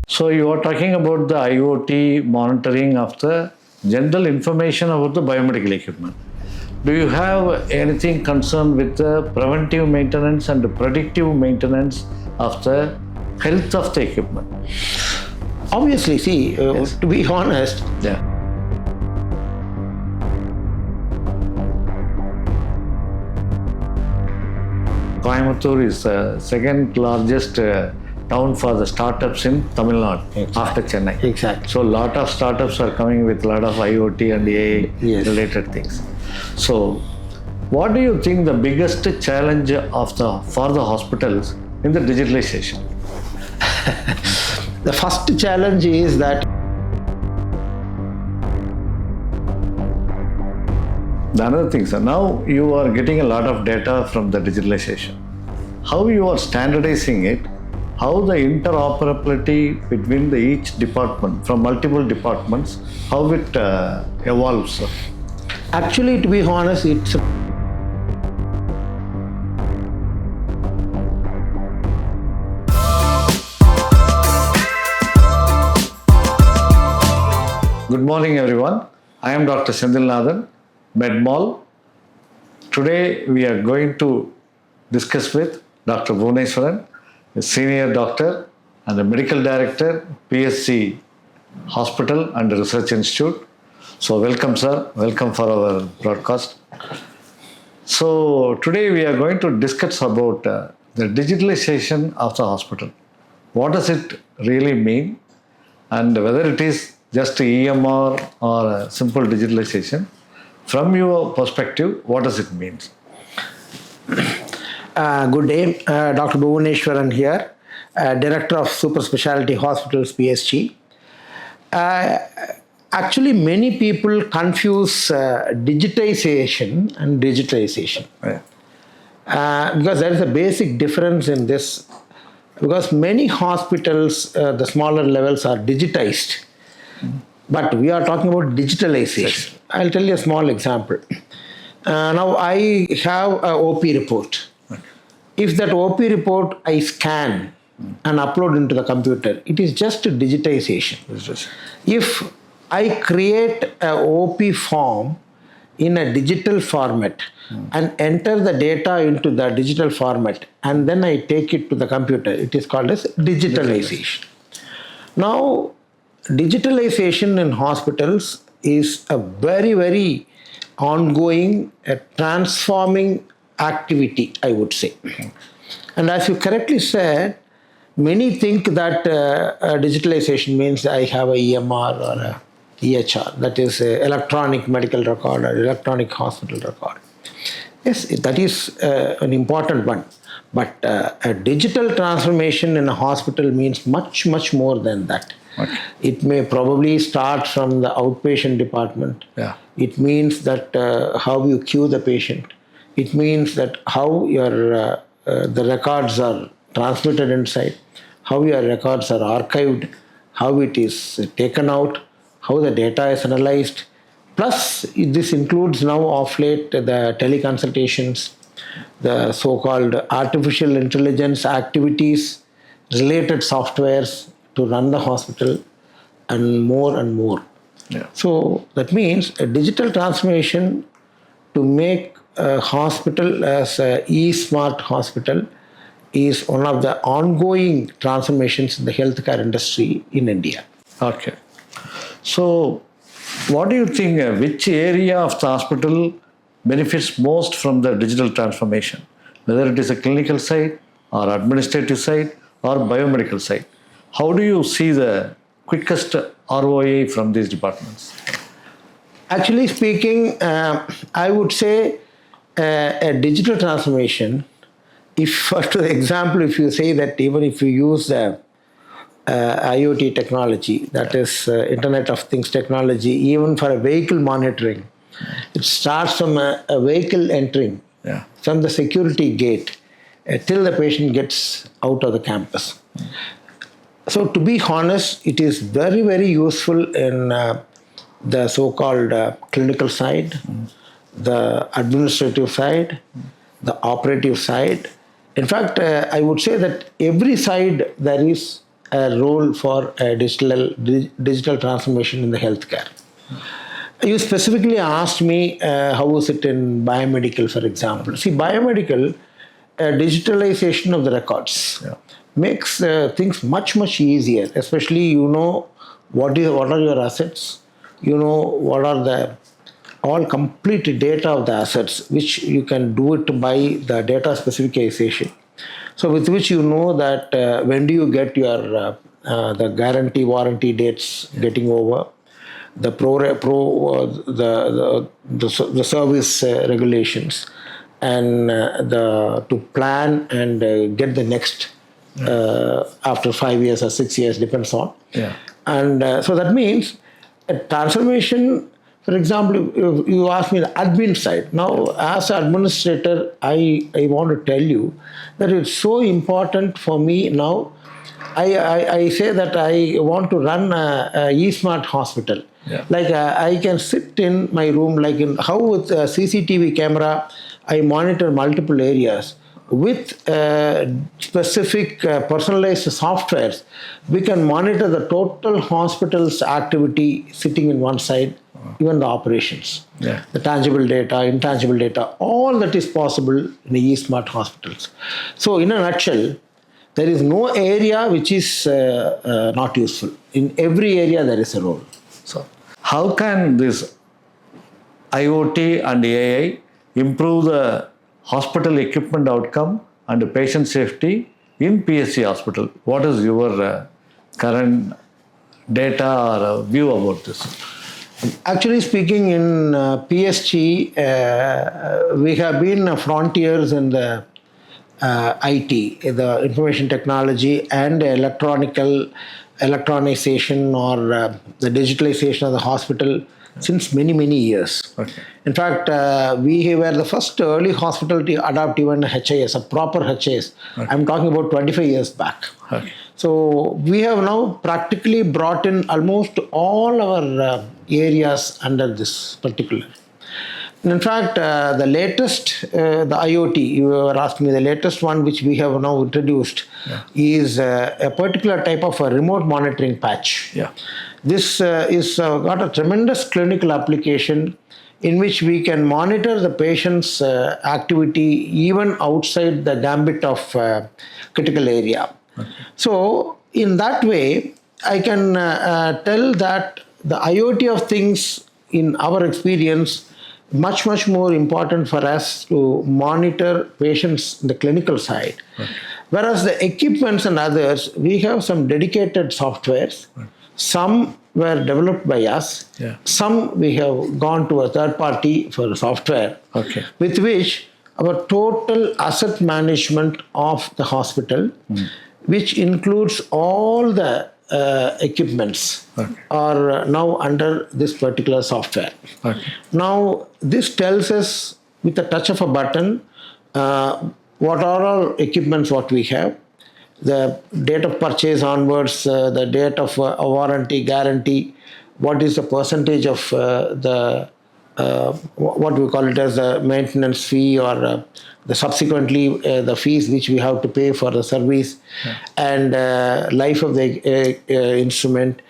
So you are talking about the IoT monitoring of the general information about the biomedical equipment. Do you have anything concerned with the preventive maintenance and the predictive maintenance of the health of the equipment? Obviously, see, Yes. to be honest, Yeah. Coimbatore is the second largest town for the startups in Tamil Nadu Exactly. after Chennai. Exactly. So a lot of startups are coming with a lot of IoT and AI Yes. related things. So what do you think the biggest challenge for the hospitals in the digitalization? the first challenge is that The another thing, sir, now you are getting a lot of data from the digitalization. How you are standardizing it, how the interoperability between each department, from multiple departments, how it evolves, sir? actually, to be honest, it's Good morning, everyone. I am Dr. Senthilnathan, MedMall. Today we are going to discuss with Dr. Bhuvaneswaran, a senior doctor and a medical director, PSG Hospital and Research Institute. So welcome, sir. Welcome for our broadcast. So today we are going to discuss about the digitalization of the hospital. What does it really mean? And whether it is just EMR or a simple digitalization. From your perspective, what does it mean? good day. Dr. Bhuvaneswaran here, Director of Super Specialty Hospitals, PSG. Actually, many people confuse digitization and digitalization. Right. Because there is a basic difference in this. Because many hospitals, the smaller levels are digitized. But we are talking about digitalization. I'll tell you a small example. Now I have a OP report. If that OP report I scan and upload into the computer, it is just a digitization. If I create a OP form in a digital format and enter the data into the digital format and then I take it to the computer, it is called as digitalization. Now, digitalization in hospitals is a very, very ongoing, transforming activity, I would say. And as you correctly said, many think that digitalization means I have a EMR or a EHR, that is electronic medical record or electronic hospital record. Yes, that is an important one. But a digital transformation in a hospital means much, much more than that. Okay. It may probably start from the outpatient department. Yeah. It means that how you queue the patient. It means that how your the records are transmitted inside, how your records are archived, how it is taken out, how the data is analyzed. Plus, this includes now of late the teleconsultations, the so-called artificial intelligence activities, related softwares to run the hospital, and more and more. Yeah. So that means a digital transformation to make a hospital as a e-smart hospital is one of the ongoing transformations in the healthcare industry in India. Okay. So what do you think, which area of the hospital benefits most from the digital transformation? Whether it is a clinical side or administrative side or biomedical side. How do you see the quickest ROI from these departments? Actually speaking, I would say a digital transformation, if for example, if you say that even if you use the IoT technology, that is Internet of Things technology, even for a vehicle monitoring, it starts from a vehicle entering from the security gate till the patient gets out of the campus. So to be honest, it is very, very useful in the so-called clinical side, the administrative side, the operative side. In fact, I would say that every side there is a role for digital transformation in the healthcare. You specifically asked me how is it in biomedical, for example. See, biomedical digitalization of the records makes things much easier. Especially, you know what are your assets. You know what are the all complete data of the assets, which you can do it by the data specification. So with which you know that when do you get your the guarantee warranty dates getting over, the the service regulations, and to plan and get the next after 5 years or 6 years, depends on. And so that means a transformation. For example, if you ask me the admin side. Now, as an administrator, I want to tell you that it's so important for me now. I say that I want to run a e-smart hospital. Like I can sit in my room, like in how with a CCTV camera, I monitor multiple areas. With specific personalized softwares, we can monitor the total hospital's activity sitting in one side, even the operations, the tangible data, intangible data, all that is possible in the e-smart hospitals. So in a nutshell, there is no area which is not useful. In every area there is a role. So how can this IoT and AI improve the hospital equipment outcome and patient safety in PSG Hospital? What is your current data or view about this? Actually speaking, in PSG, we have been frontiers in the IT, the information technology and electionization or the digitalization of the hospital since many years. In fact, we were the first early hospital to adopt even HIS, a proper HIS. I'm talking about 25 years back. So we have now practically brought in almost all our areas under this particular. In fact, the latest, the IoT, you were asking me, the latest one which we have now introduced is a particular type of a remote monitoring patch. This is got a tremendous clinical application in which we can monitor the patient's activity even outside the gambit of critical area. So in that way, I can tell that the IoT of things, in our experience, much more important for us to monitor patients in the clinical side. Whereas the equipments and others, we have some dedicated softwares. Some were developed by us. Some we have gone to a third party for software, with which our total asset management of the hospital, which includes all the equipments, are now under this particular software. Now, this tells us with a touch of a button what are all equipments what we have, the date of purchase onwards, the date of warranty, guarantee, what is the percentage of the what we call it as a maintenance fee, or the subsequently the fees which we have to pay for the service, and life of the instrument,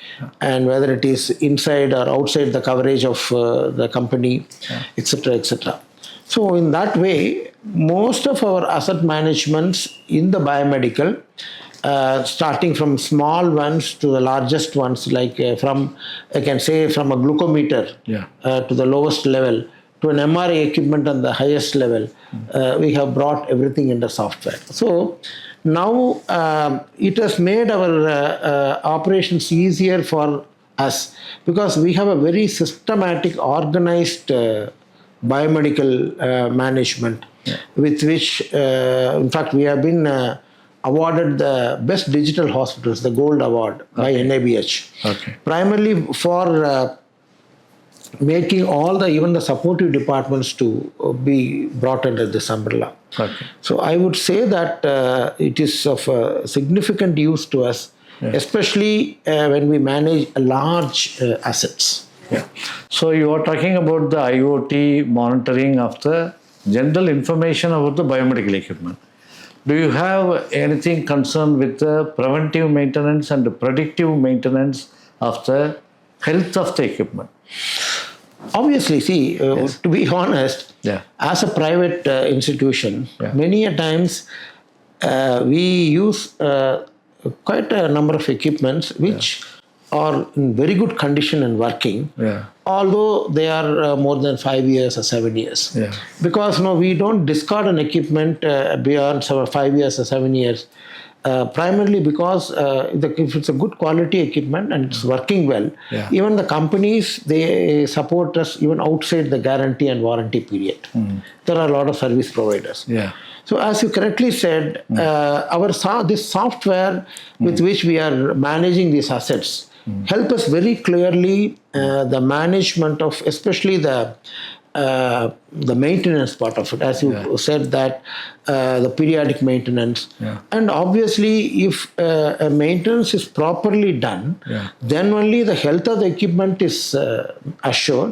and whether it is inside or outside the coverage of the company, etc. So in that way, most of our asset managements in the biomedical, starting from small ones to the largest ones, like from, I can say, from a glucometer to the lowest level, to an MRI equipment on the highest level, we have brought everything in the software. So now it has made our operations easier for us, because we have a very systematic, organized biomedical management, with which, in fact, we have been awarded the Best Digital Hospitals, the Gold Award by NABH, primarily for making all the, even the supportive departments to be brought under this umbrella. So I would say that it is of significant use to us, especially when we manage large assets. So you are talking about the IoT monitoring of the general information about the biomedical equipment. do you have anything concerned with the preventive maintenance and the predictive maintenance of the health of the equipment? Obviously, see, to be honest, as a private institution, many a times we use quite a number of equipments which are in very good condition and working, although they are more than 5 years or 7 years. Because we don't discard an equipment beyond 5 years or 7 years. Primarily because if it's a good quality equipment and it's working well, even the companies, they support us even outside the guarantee and warranty period. There are a lot of service providers. So as you correctly said, this software with which we are managing these assets help us very clearly the management of especially the maintenance part of it, as you said, that the periodic maintenance. And obviously, if a maintenance is properly done, then only the health of the equipment is assured,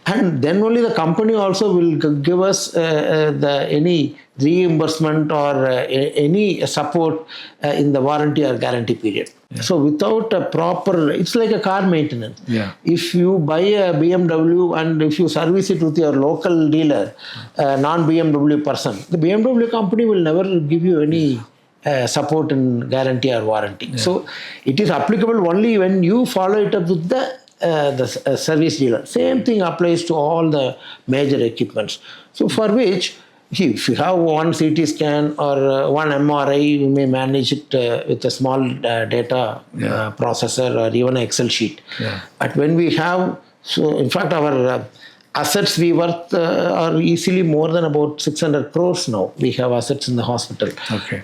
and then only the company also will give us any reimbursement or any support in the warranty or guarantee period. So without a proper, it's like a car maintenance. If you buy a BMW and if you service it with your local dealer, non-BMW person, the BMW company will never give you any support in guarantee or warranty. So it is applicable only when you follow it up with the service dealer. Same thing applies to all the major equipments. So for which, if you have one CT scan or one MRI, you may manage it with a small data processor or even an Excel sheet. But when we have, so in fact our assets we worth are easily more than about 600 crores now. We have assets in the hospital,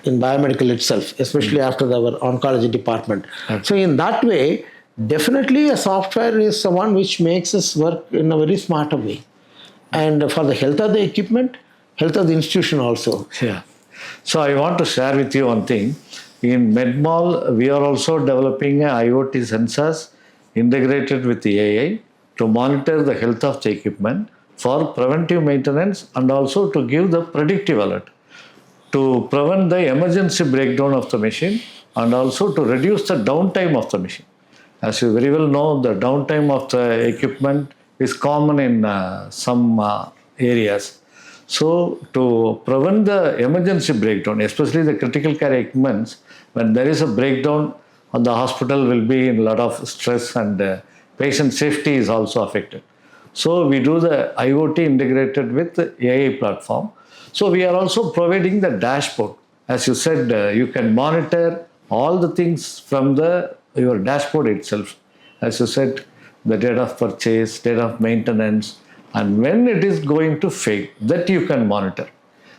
in biomedical itself, especially after our oncology department. So in that way, definitely a software is one which makes us work in a very smarter way. And for the health of the equipment, health of the institution also. So I want to share with you one thing. In MedMall, we are also developing IoT sensors integrated with the AI to monitor the health of the equipment for preventive maintenance and also to give the predictive alert to prevent the emergency breakdown of the machine and also to reduce the downtime of the machine. As you very well know, the downtime of the equipment is common in some areas. So, to prevent the emergency breakdown, especially the critical care equipments, when there is a breakdown, the hospital will be in a lot of stress and patient safety is also affected. So, we do the IoT integrated with the AI platform. So, we are also providing the dashboard. As you said, you can monitor all the things from your dashboard itself. As you said, the date of purchase, date of maintenance, and when it is going to fail, that you can monitor.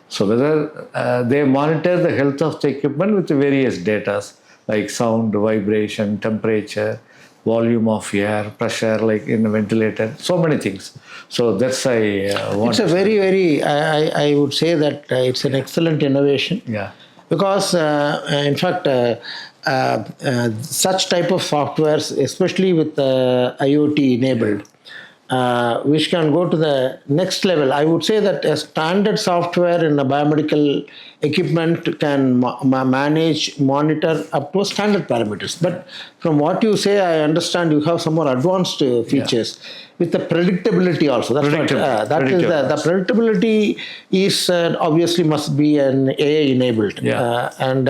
So whether they monitor the health of the equipment with various data like sound, vibration, temperature, volume of air, pressure, like in a ventilator, so many things. So that's It's a very, I would say that it's an excellent innovation. Because in fact, such type of softwares, especially with IoT enabled, which can go to the next level. I would say that a standard software in a biomedical equipment can manage, monitor up to standard parameters. But from what you say, I understand you have some more advanced features with the predictability also. That's the predictability is obviously must be an AI enabled. And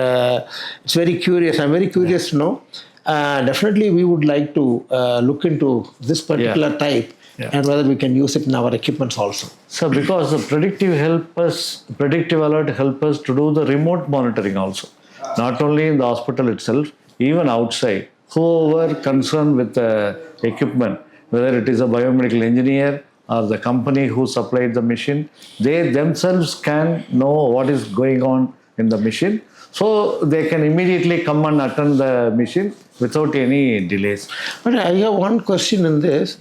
it's very curious. I'm very curious to know. Definitely, we would like to look into this particular type. And whether we can use it in our equipments also. So because the predictive alert help us to do the remote monitoring also. Not only in the hospital itself, even outside. Whoever concerned with the equipment, whether it is a biomedical engineer or the company who supplied the machine, they themselves can know what is going on in the machine. So they can immediately come and attend the machine without any delays. But I have one question in this.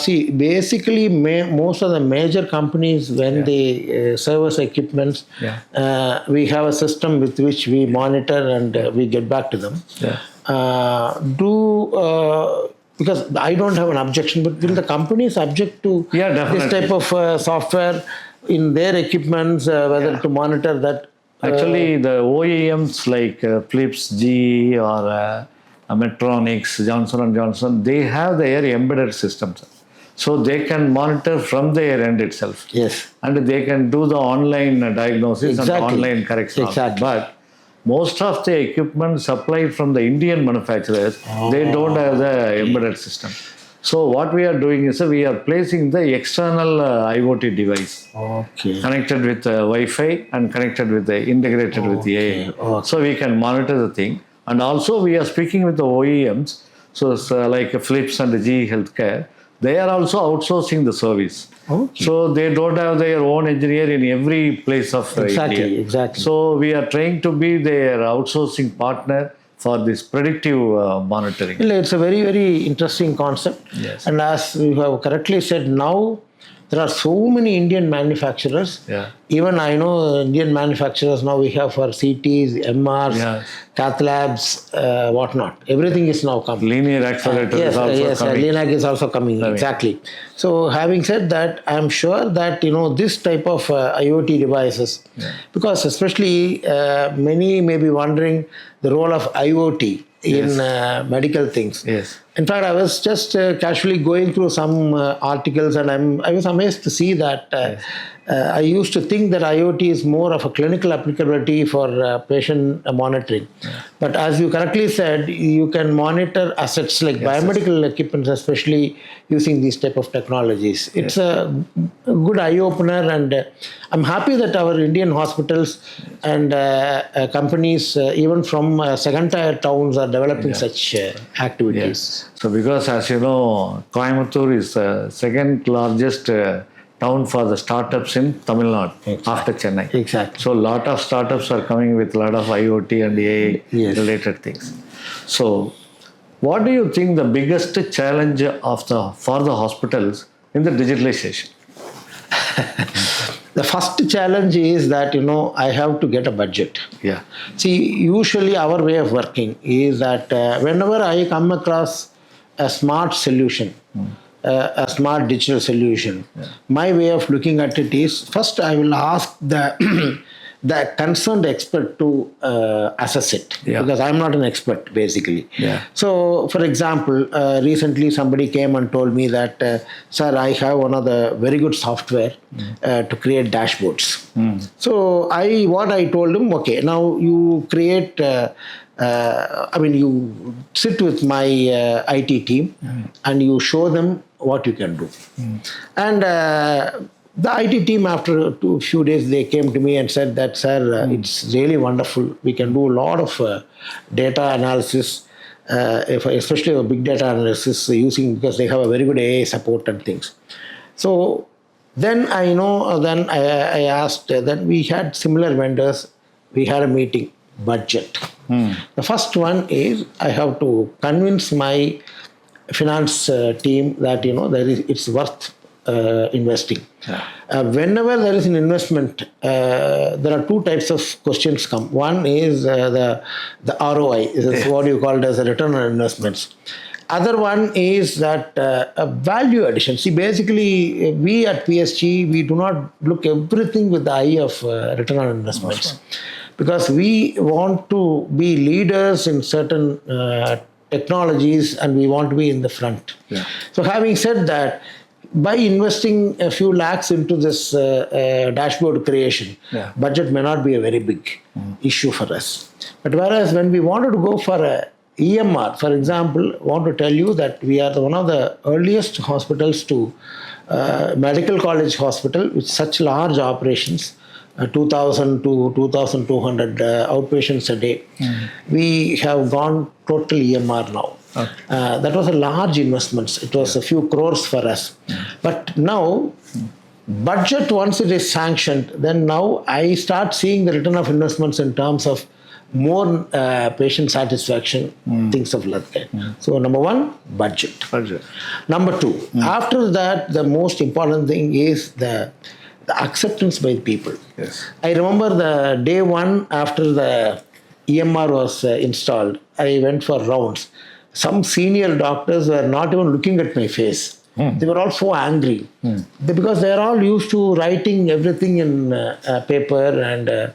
See, basically, most of the major companies, when they service equipments, we have a system with which we monitor and we get back to them. Because I don't have an objection, but will the companies object to this type of software in their equipments, whether to monitor that? Actually, the OEMs like Philips, GE or Medtronics, Johnson and Johnson, they have their embedded systems. So they can monitor from their end itself. Yes. And they can do the online diagnosis and online correction. Exactly. But most of the equipment supplied from the Indian manufacturers, they don't have the embedded system. So what we are doing is we are placing the external IoT device connected with Wi-Fi and connected with the integrated with the AI. So we can monitor the thing. And also we are speaking with the OEMs. So it's like Philips and GE Healthcare. They are also outsourcing the service. So they don't have their own engineer in every place of India. Exactly. So we are trying to be their outsourcing partner for this predictive monitoring. It's a very, very interesting concept. Yes. And as you have correctly said, now there are so many Indian manufacturers. Yeah. Even I know Indian manufacturers now we have for CTs, MRs, cath labs, whatnot. Everything is now coming. Linear accelerator is also coming. LINAC is also coming. Exactly. So having said that, I am sure that this type of IoT devices, because especially many may be wondering the role of IoT in medical things. Yes. In fact, I was just casually going through some articles, and I was amazed to see that I used to think that IoT is more of a clinical applicability for patient monitoring. But as you correctly said, you can monitor assets like biomedical equipment, especially using these type of technologies. It's a good eye-opener, and I'm happy that our Indian hospitals and companies, even from second-tier towns, are developing such activities. So because as you know, Coimbatore is the second largest town for the startups in Tamil Nadu after Chennai. Exactly. So a lot of startups are coming with a lot of IoT and AI related things. So what do you think the biggest challenge for the hospitals in the digitalization? The first challenge is that, I have to get a budget. Yeah. See, usually our way of working is that whenever I come across a smart solution, a smart digital solution, my way of looking at it is, first I will ask the the concerned expert to assess it, because I'm not an expert basically. So for example, recently somebody came and told me that, sir, I have one of the very good software to create dashboards. So what I told him, okay, now you create you sit with my IT team and you show them what you can do. And the IT team, after a few days, they came to me and said that, sir, it's really wonderful. We can do a lot of data analysis, especially a big data analysis because they have a very good AI support and things. So then I asked, then we had similar vendors. We had a meeting, budget. The first one is I have to convince my finance team that, it's worth investing. Whenever there is an investment, there are two types of questions come. One is the ROI, is what you call it as a return on investments. Other one is that a value addition. See, basically, we at PSG, we do not look everything with the eye of return on investments, because we want to be leaders in certain technologies and we want to be in the front. So having said that, by investing a few lakhs into this dashboard creation, budget may not be a very big issue for us. But whereas when we wanted to go for a EMR, for example, I want to tell you that we are one of the earliest hospitals to medical college hospital with such large operations, 2,000 to 2,200 outpatients a day. We have gone total EMR now. That was a large investment. It was a few crores for us. But now, budget, once it is sanctioned, then now I start seeing the return of investments in terms of more patient satisfaction, things of like that. So number one, budget. Number two, after that, the most important thing is the acceptance by people. I remember the day one after the EMR was installed, I went for rounds. Some senior doctors were not even looking at my face. They were all so angry because they are all used to writing everything in paper and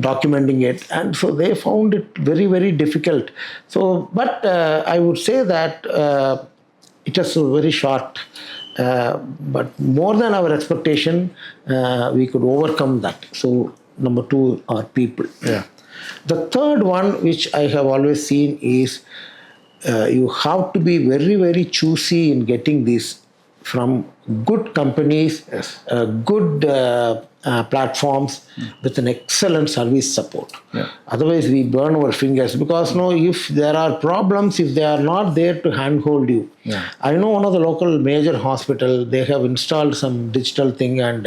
documenting it, and so they found it very, very difficult. So, but I would say that it was very short. But more than our expectation, we could overcome that. So, number two are people. Yeah. The third one, which I have always seen, is you have to be very, very choosy in getting these from good companies, good platforms with an excellent service support. Yeah. Otherwise, we burn our fingers because if there are problems, if they are not there to handhold you. Yeah. I know one of the local major hospital, they have installed some digital thing and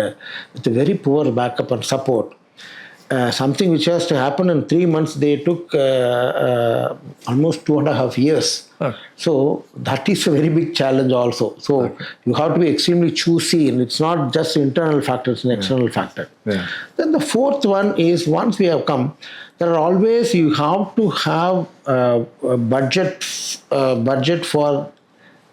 with a very poor backup and support. Something which has to happen in 3 months, they took almost 2.5 years. Okay. So that is a very big challenge also. So you have to be extremely choosy, and it's not just internal factor, it's an external factor. Yeah. Then the fourth one is, once we have come, there are always, you have to have a budget for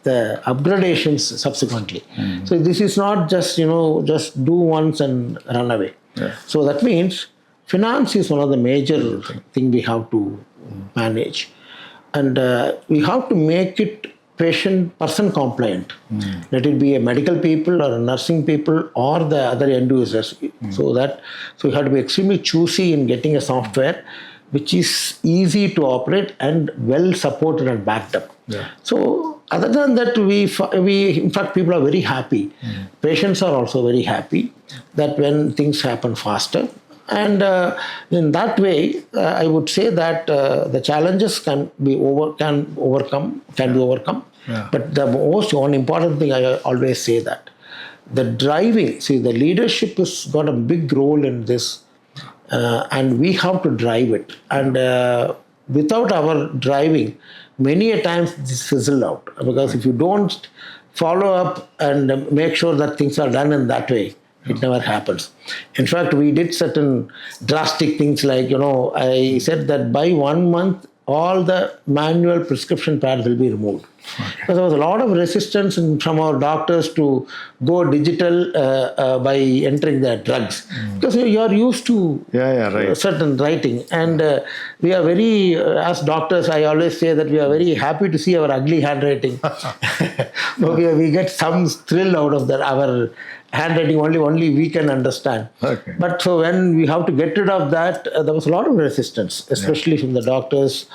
the upgradations subsequently. So this is not just, just do once and run away. Yeah. So that means finance is one of the major thing we have to manage. And we have to make it person compliant. Let it be a medical people or a nursing people or the other end users. So you have to be extremely choosy in getting a software which is easy to operate and well supported and backed up. Yeah. So other than that, we in fact, people are very happy. Patients are also very happy that when things happen faster. And in that way, I would say that the challenges can be overcome. Yeah. But the most one important thing, I always say that the driving. See, the leadership has got a big role in this, and we have to drive it. And without our driving, many a times this fizzle out, because if you don't follow up and make sure that things are done in that way, it never happens. In fact, we did certain drastic things like, I said that by 1 month, all the manual prescription pads will be removed. Because there was a lot of resistance from our doctors to go digital by entering their drugs. Because you are used to right. certain writing. And we are very, as doctors, I always say that we are very happy to see our ugly handwriting. we get some thrill out of that. Our handwriting only we can understand. Okay. But so when we have to get rid of that, there was a lot of resistance, especially from the doctors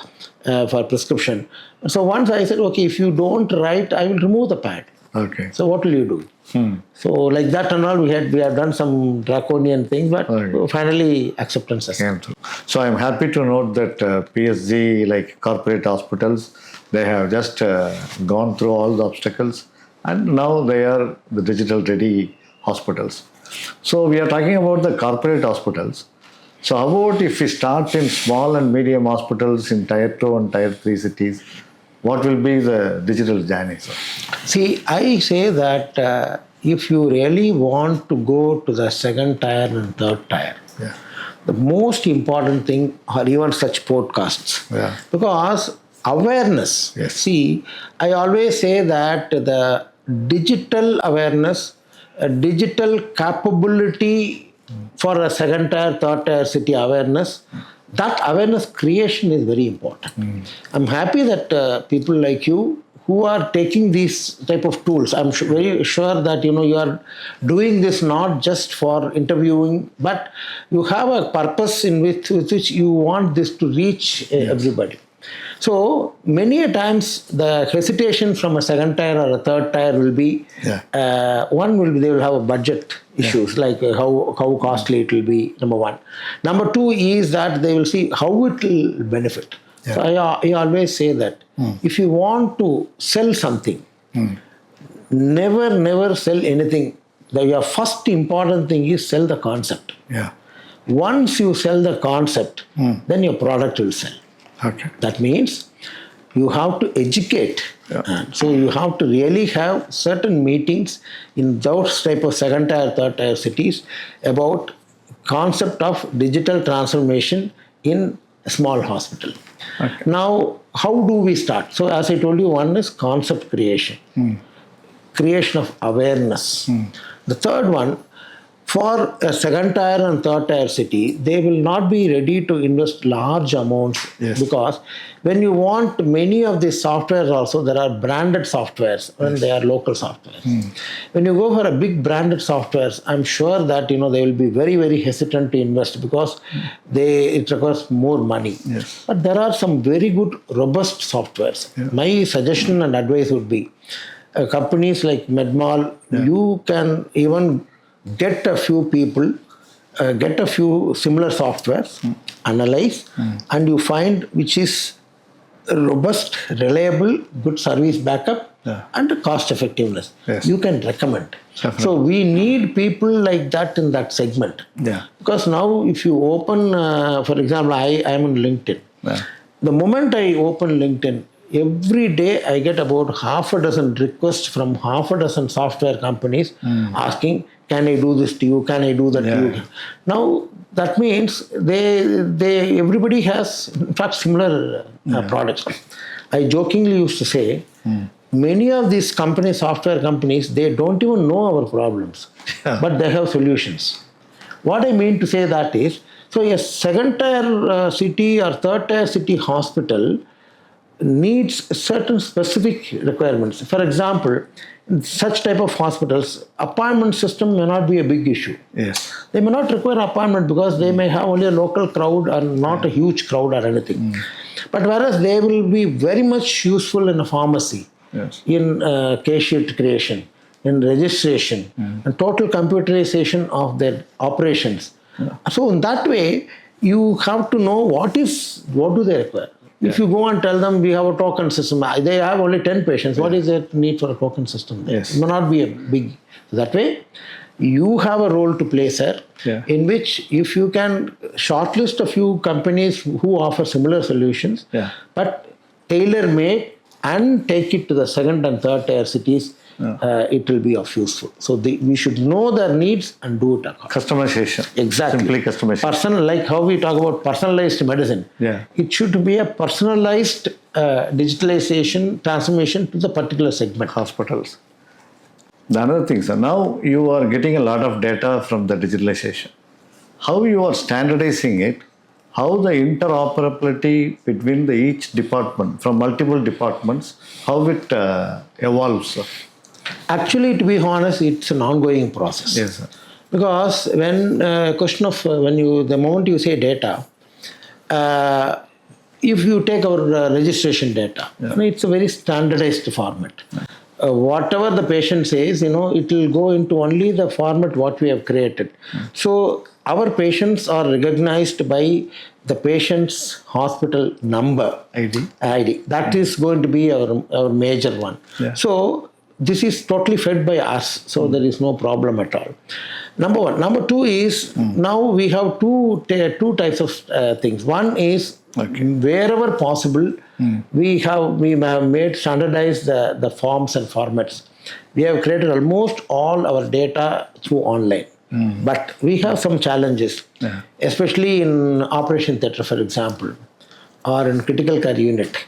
for prescription. So once I said, okay, if you don't write, I will remove the pad. Okay. So what will you do? So like that and all, we have done some draconian things, but finally acceptance has come. So I'm happy to note that PSG, like corporate hospitals, they have just gone through all the obstacles, and now they are the digital ready hospitals. So we are talking about the corporate hospitals. So how about if we start in small and medium hospitals in tier 2 and tier 3 cities? What will be the digital journey, sir? See, I say that if you really want to go to the second tier and third tier, the most important thing are even such podcasts. Yeah. Because awareness. Yes. See, I always say that the digital awareness, a digital capability for a second tier, third tier city awareness, that awareness creation is very important. I'm happy that people like you who are taking these type of tools, I'm very sure that you are doing this not just for interviewing, but you have a purpose with which you want this to reach everybody. So many a times the hesitation from a second tier or a third tier will be, one will be they will have a budget issues, like how costly it will be, number one. Number two is that they will see how it will benefit. So I always say that if you want to sell something, never sell anything. Your first important thing is sell the concept. Once you sell the concept, then your product will sell. Okay. That means you have to educate. So you have to really have certain meetings in those type of second tier, third tier cities about concept of digital transformation in a small hospital. Okay. Now, how do we start? So as I told you, one is concept creation. creation of awareness. The third one, for a second tier and third tier city, they will not be ready to invest large amounts because when you want many of these softwares also, there are branded softwares and they are local softwares. When you go for a big branded softwares, I'm sure that they will be very, very hesitant to invest because it requires more money. But there are some very good, robust softwares. My suggestion and advice would be companies like MedMall, you can even get a few people, get a few similar softwares, analyze, and you find which is robust, reliable, good service backup, and cost effectiveness. You can recommend. Definitely. So we need people like that in that segment. Because now if you open, for example, I am on LinkedIn. The moment I open LinkedIn, every day I get about half a dozen requests from half a dozen software companies asking, can I do this to you? Can I do that to you? Now, that means everybody has, in fact, similar products. I jokingly used to say, many of these companies, software companies, they don't even know our problems, but they have solutions. What I mean to say that is, so a second tier city or third tier city hospital needs certain specific requirements. For example, in such type of hospitals, appointment system may not be a big issue. They may not require appointment because they may have only a local crowd or not a huge crowd or anything. But whereas they will be very much useful in a pharmacy, in case sheet creation, in registration, and total computerization of their operations. So in that way, you have to know what do they require. If you go and tell them we have a token system, they have only 10 patients. What is their need for a token system? It may not be a big. That way, you have a role to play, sir, in which if you can shortlist a few companies who offer similar solutions, but tailor-made and take it to the second and third tier cities, it will be of useful. So we should know their needs and do it accordingly. Customization. Exactly. Simply customization. Like how we talk about personalized medicine. It should be a personalized digitalization transformation to the particular segment. Hospitals. The another thing, sir, now you are getting a lot of data from the digitalization. How you are standardizing it, how the interoperability between each department, from multiple departments, how it evolves, sir? Actually, to be honest, it's an ongoing process. Yes, sir. Because the moment you say data, if you take our registration data, it's a very standardized format. Whatever the patient says, it will go into only the format what we have created. So our patients are recognized by the patient's hospital number, ID. That is going to be our major one. So this is totally fed by us, so there is no problem at all. Number one. Number two is, now we have two types of things. One is, wherever possible, we have made standardized the forms and formats. We have created almost all our data through online. But we have some challenges, especially in operation theatre, for example, or in critical care unit.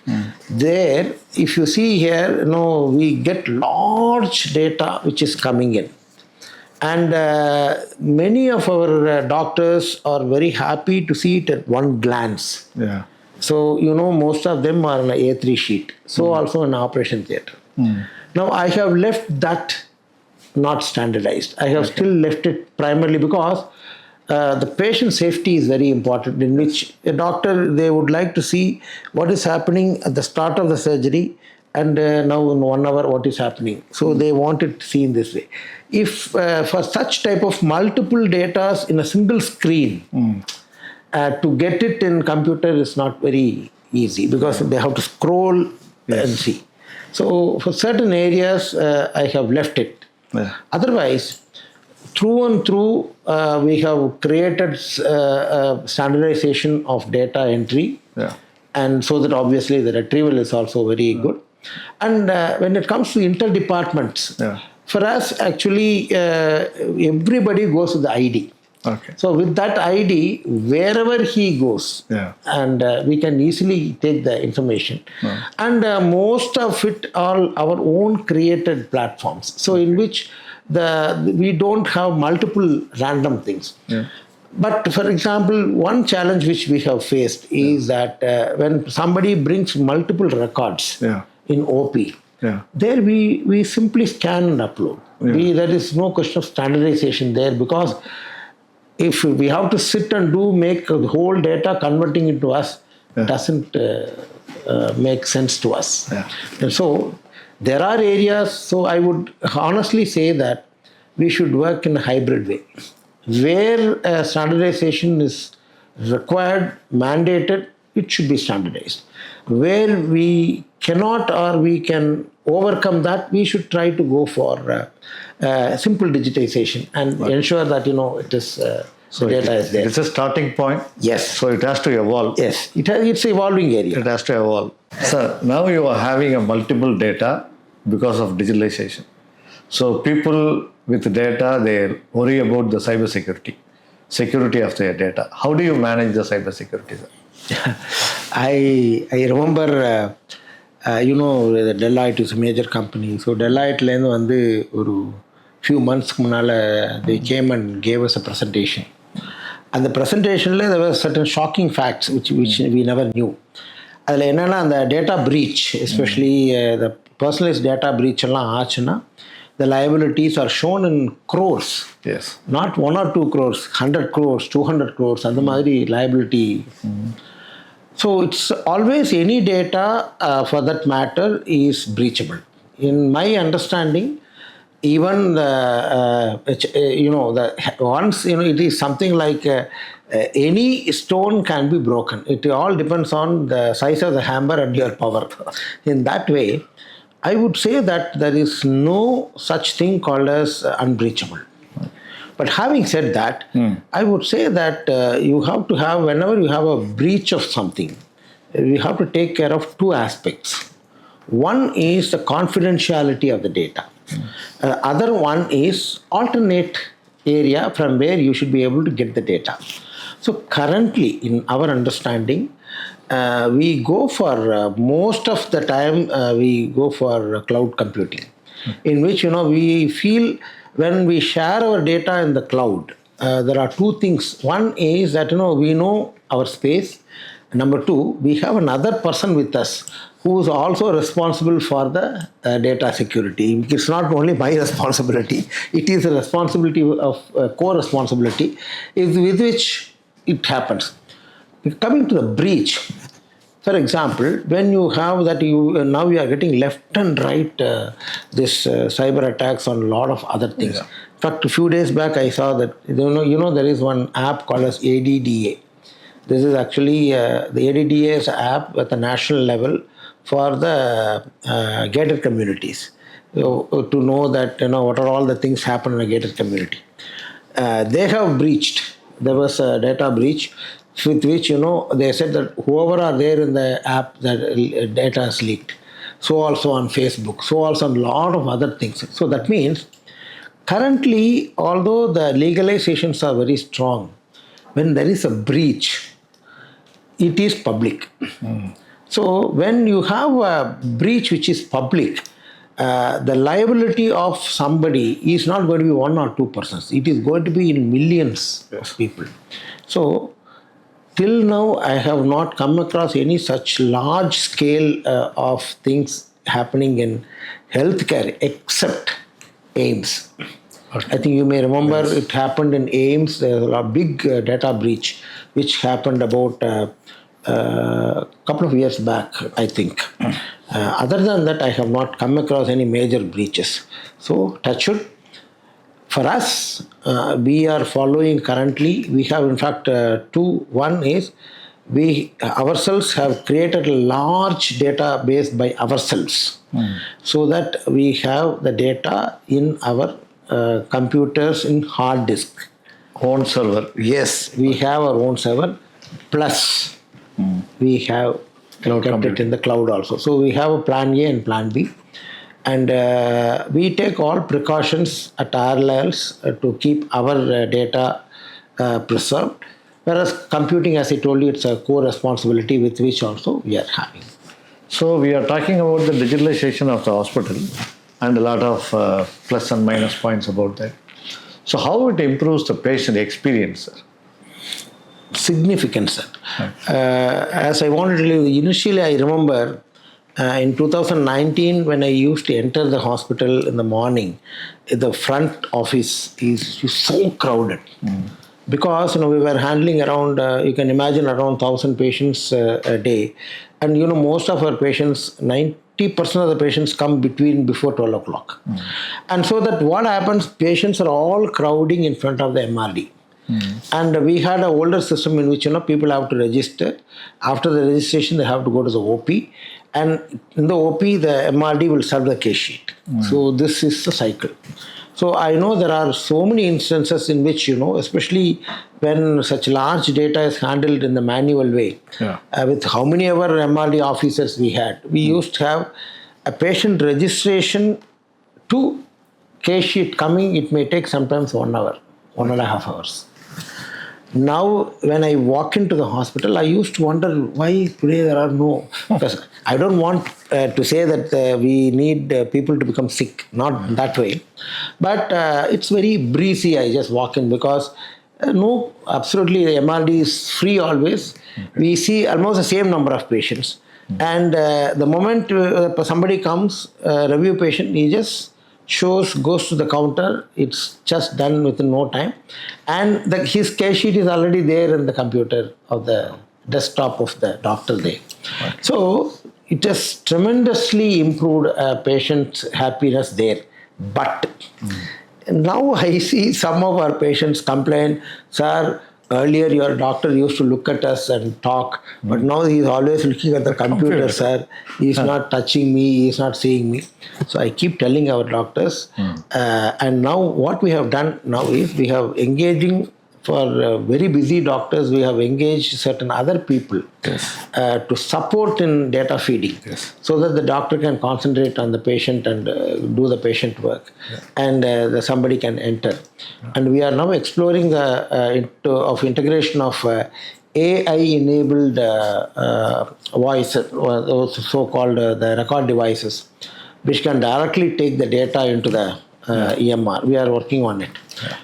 There, if you see here, we get large data which is coming in. And many of our doctors are very happy to see it at one glance. So, most of them are on an A3 sheet. So also in operation theatre. Now, I have left that not standardized. I have still left it primarily because the patient safety is very important, in which a doctor, they would like to see what is happening at the start of the surgery and now in 1 hour what is happening. So they want it seen this way. If for such type of multiple data in a single screen, to get it in computer is not very easy because they have to scroll and see. So for certain areas, I have left it. Otherwise, through and through, we have created standardization of data entry, and so that obviously the retrieval is also very good. And when it comes to inter-departments, for us, actually, everybody goes with the ID. Okay. So with that ID, wherever he goes, Yeah. and we can easily take the information, and most of it are our own created platforms. So in which we don't have multiple random things. Yeah. But for example, one challenge which we have faced is that when somebody brings multiple records Yeah. in OP, Yeah. there we simply scan and upload. There is no question of standardization there, because if we have to sit and make the whole data converting into us, doesn't make sense to us. Yeah. And so there are areas, so I would honestly say that we should work in a hybrid way, where standardization is required, mandated, it should be standardized. Where we cannot or we can overcome that, we should try to go for simple digitization and ensure that it is the data is there. It's a starting point. Yes. So it has to evolve. Yes, it's an evolving area. It has to evolve. Sir, now you are having a multiple data because of digitalization. So people with data, they worry about the cyber security of their data. How do you manage the cyber security, sir? I remember, the Deloitte is a major company. So Deloitte-லேருந்து வந்து ஒரு few months முன்னால they came and gave us a presentation. And the presentation, there were certain shocking facts which we never knew. அதில் என்னென்னா அந்த data breach, especially the personalized data breach எல்லாம் ஆச்சுன்னா, the liabilities are shown in crores. Yes. Not 1 or 2 crores, 100 crores, 200 crores, அந்த மாதிரி liability. So it's always any data for that matter is breachable. In my understanding, even once it is something like any stone can be broken. It all depends on the size of the hammer and your power. In that way, I would say that there is no such thing called as unbreachable. But having said that, I would say that you have to have, whenever you have a breach of something, we have to take care of two aspects. One is the confidentiality of the data. Other one is alternate area from where you should be able to get the data. So currently, in our understanding, we go for most of the time we go for cloud computing, in which we feel when we share our data in the cloud, there are two things. One is that we know our space. Number two, we have another person with us who is also responsible for the data security. It's not only my responsibility; it is a responsibility of co-responsibility, with which it happens. Coming to the breach, for example, when you have that, now you are getting left and right this cyber attacks on a lot of other things. Yeah. In fact, a few days back, I saw that there is one app called as ADDA. This is actually the ADDA is an app at the national level for the gated communities. To know that what are all the things happen in a gated community. They have breached. There was a data breach with which they said that whoever are there in the app, that data is leaked. So also on Facebook. So also on a lot of other things. So that means currently, although the legalizations are very strong, when there is a breach, it is public. So when you have a breach which is public, the liability of somebody is not going to be 1 or 2 persons. It is going to be in millions of people. So till now, I have not come across any such large scale of things happening in healthcare except AIMS. I think you may remember it happened in AIMS. There was a big data breach which happened about a couple of years back, I think. Other than that, I have not come across any major breaches. So, touch wood. For us, we are following currently. We have, in fact, two. One is we ourselves have created a large database by ourselves, so that we have the data in our computers in hard disk. Own server. Yes, we have our own server. Plus, we have kept it in the cloud also. So we have a plan A and plan B. And we take all precautions at our levels to keep our data preserved. Whereas computing, as I told you, it's a core responsibility with which also we are having. So we are talking about the digitalization of the hospital and a lot of plus and minus points about that. So how it improves the patient experience, sir? Significant, sir. As I wanted to tell you, initially I remember in 2019 when I used to enter the hospital in the morning, the front office is so crowded. Because we were handling around, you can imagine, around 1,000 patients a day. And most of our patients, 90% of the patients come before 12 o'clock. And so that what happens, patients are all crowding in front of the MRD. And we had an older system in which people have to register. After the registration, they have to go to the OP. And in the OP, the MRD will serve the case sheet. So this is the cycle. So I know there are so many instances in which, especially when such large data is handled in the manual way, with how many ever MRD officers we had, we used to have a patient registration to case sheet coming, it may take sometimes 1 hour, 1.5 hours. Now, when I walk into the hospital, I used to wonder why today there are no. Because I don't want to say that we need people to become sick, not that way. But it's very breezy. I just walk in because no, absolutely, the MRD is free always. We see almost the same number of patients. And the moment somebody comes, review patient, he just goes to the counter, it's just done within no time, and his case sheet is already there in the computer of the desktop of the doctor there. Right. So it has tremendously improved patient's happiness there. But now I see some of our patients complain, sir, earlier your doctor used to look at us and talk, but now he's always looking at the computer, sir. He's not touching me, he's not seeing me. So I keep telling our doctors, and now what we have done now is we have engaging for very busy doctors, we have engaged certain other people to support in data feeding, so that the doctor can concentrate on the patient and do the patient work, and somebody can enter. And we are now exploring the integration of AI-enabled voice, so-called the record devices, which can directly take the data into the EMR. We are working on it.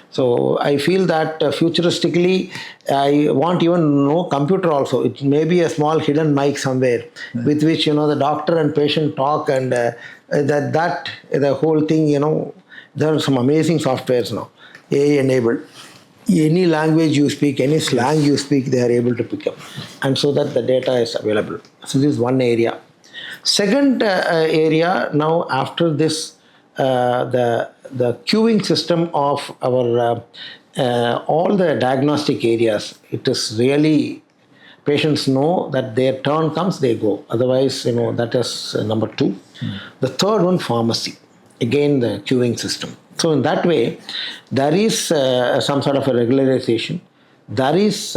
So I feel that futuristically, I want even no computer also. It may be a small hidden mic somewhere with which the doctor and patient talk, and the whole thing. There are some amazing softwares now, AI enabled. Any language you speak, any slang you speak, they are able to pick up, and so that the data is available. So this is one area. Second area, now after this, the queuing system of our all the diagnostic areas, it is really, patients know that their turn comes, they go. Otherwise, that is number 2. The third one, pharmacy. Again, the queuing system. So in that way, there is some sort of a regularization, there is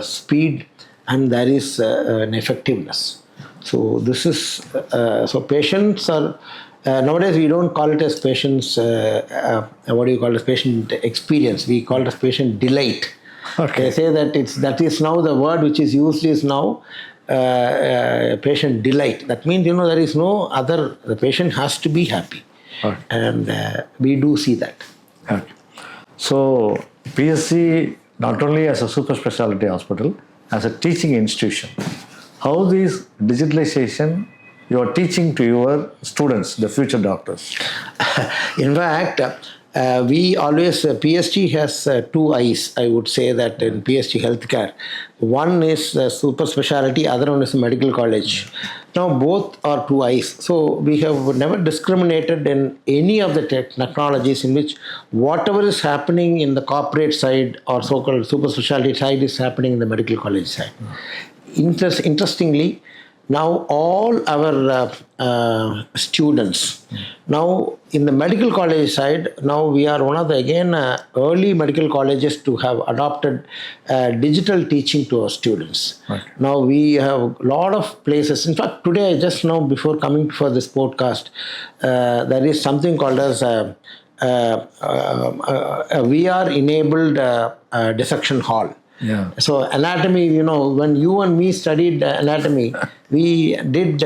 speed, and there is an effectiveness. So this is, so patients are, nowadays we don't call it as patients, what do you call it, patient experience, we call it as patient delight. Okay. They say that is now the word which is used is now patient delight. That means, there is no other, the patient has to be happy. Okay. And we do see that. Okay. So PSG, not only as a super specialty hospital, as a teaching institution, how this digitalization you are teaching to your students, the future doctors? In fact, we always, PSG has 2 eyes, I would say that in PSG healthcare. One is super specialty, other one is medical college. Now both are 2 eyes. So we have never discriminated in any of the technologies in which whatever is happening in the corporate side or so-called super specialty side is happening in the medical college side. Interestingly, now all our students, now in the medical college side, now we are one of the early medical colleges to have adopted digital teaching to our students. Right. Now we have a lot of places. In fact, today, just now before coming for this podcast, there is something called as a VR-enabled dissection hall. Yeah. So anatomy, when you and me studied anatomy, we did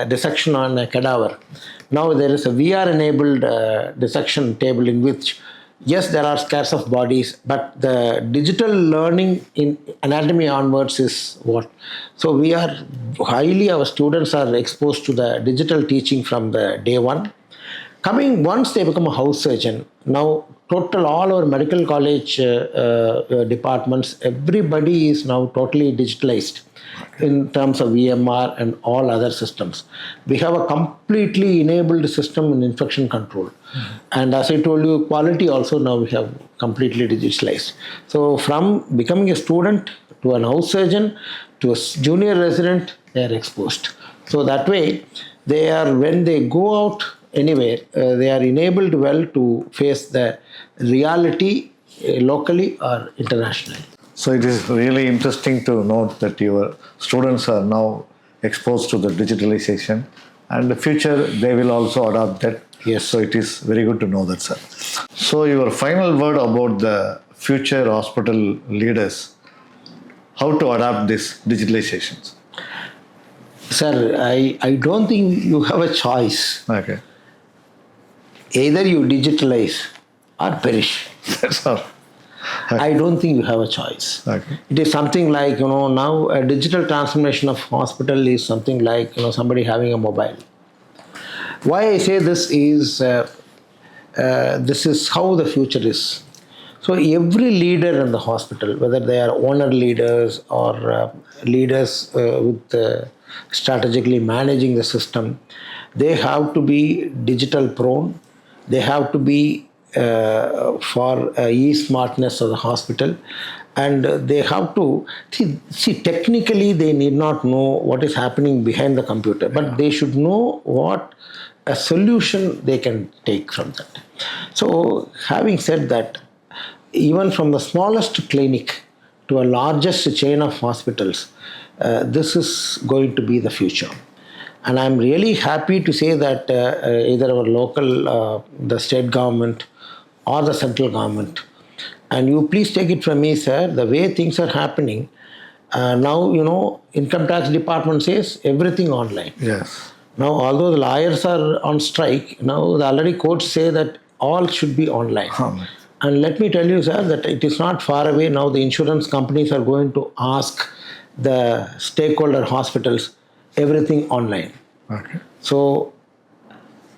dissection on a cadaver. Now there is a VR-enabled dissection table in which, yes, there are scarce of bodies, but the digital learning in anatomy onwards is what. So we are our students are exposed to the digital teaching from the day one. Once they become a house surgeon, now all our medical college departments, everybody is now totally digitalized in terms of EMR and all other systems. We have a completely enabled system in infection control. And as I told you, quality also now we have completely digitalized. So from becoming a student to an house surgeon to a junior resident, they are exposed. So that way, when they go out anywhere, they are enabled well to face the reality locally or internationally. So it is really interesting to note that your students are now exposed to the digitalization, and in the future they will also adopt that. Yes. So it is very good to know that, sir. So your final word about the future hospital leaders, how to adapt this digitalizations? Sir, I don't think you have a choice. Okay. Either you digitalize or perish. That's all. I don't think you have a choice. Okay. It is something like, now a digital transformation of hospital is something like, somebody having a mobile. Why I say this is how the future is. So every leader in the hospital, whether they are owner leaders or leaders with strategically managing the system, they have to be digital prone. They have to be for e-smartness of the hospital, and they have to see technically they need not know what is happening behind the computer, but they should know what a solution they can take from that. So having said that, even from the smallest clinic to a largest chain of hospitals, this is going to be the future. And I'm really happy to say that either our local, the state government or the central government, and you please take it from me, sir, the way things are happening, now, income tax department says everything online. Yes. Now, although the lawyers are on strike, now the already courts say that all should be online. And let me tell you, sir, that it is not far away. Now the insurance companies are going to ask the stakeholder hospitals everything online. Okay. So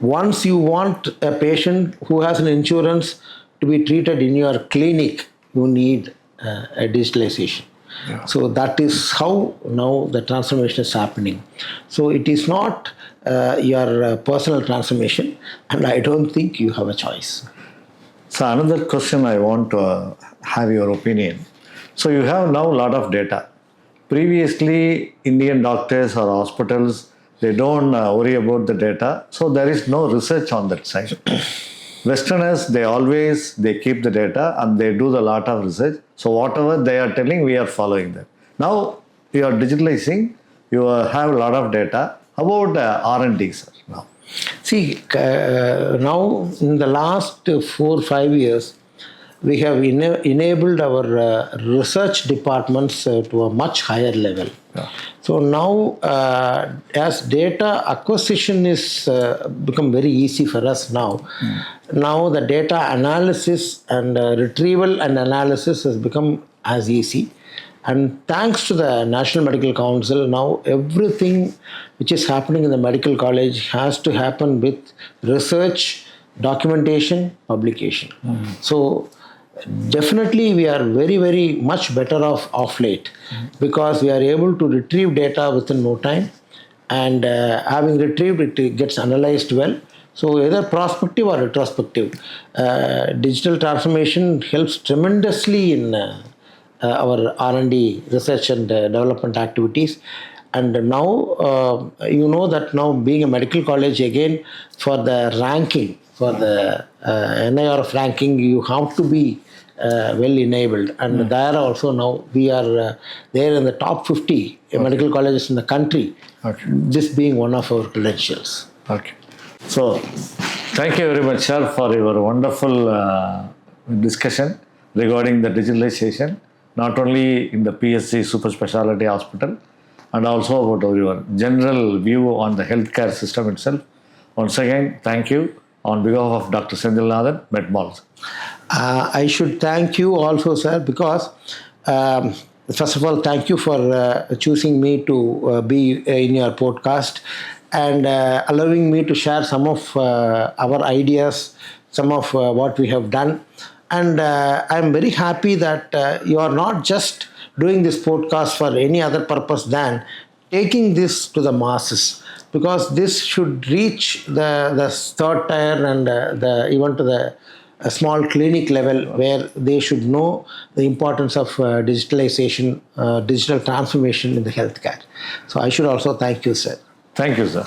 once you want a patient who has an insurance to be treated in your clinic, you need a digitalization. Yeah. So that is how now the transformation is happening. So it is not your personal transformation, and I don't think you have a choice. So another question I want to have your opinion. So you have now a lot of data. Previously, Indian doctors or hospitals, they don't worry about the data. So there is no research on that side. Westerners, they keep the data and they do a lot of research. So whatever they are telling, we are following that. Now you are digitalizing, you have a lot of data. How about R&D, sir, now? See, now in the last 4 or 5 years, we have enabled our research departments to a much higher level. Yeah. So now, as data acquisition is become very easy for us now, now the data analysis and retrieval and analysis has become as easy. And thanks to the National Medical Council, now everything which is happening in the medical college has to happen with research, documentation, publication. So definitely we are very, very much better off late because we are able to retrieve data within no time, and having retrieved it gets analyzed well. So either prospective or retrospective, digital transformation helps tremendously in our R&D research and development activities. And now, that now being a medical college, again, for the ranking, for the NIRF ranking, you have to be well enabled. And there also now we are there in the top 50 medical colleges in the country, Okay. this being one of our credentials. Okay. So, Thank you very much, sir, for your wonderful discussion regarding the digitalization, not only in the PSG Super Specialty Hospital, and also about your general view on the healthcare system itself. Once again, thank you on behalf of Dr. Senthilnathan, MedMall. I should thank you also, sir, because first of all, thank you for choosing me to be in your podcast and allowing me to share some of our ideas, some of what we have done. And I'm very happy that you are not just doing this podcast for any other purpose than taking this to the masses, because this should reach the third tier and even to the a small clinic level, where they should know the importance of digitalization, digital transformation in the healthcare. So I should also thank you, sir. Thank you, sir.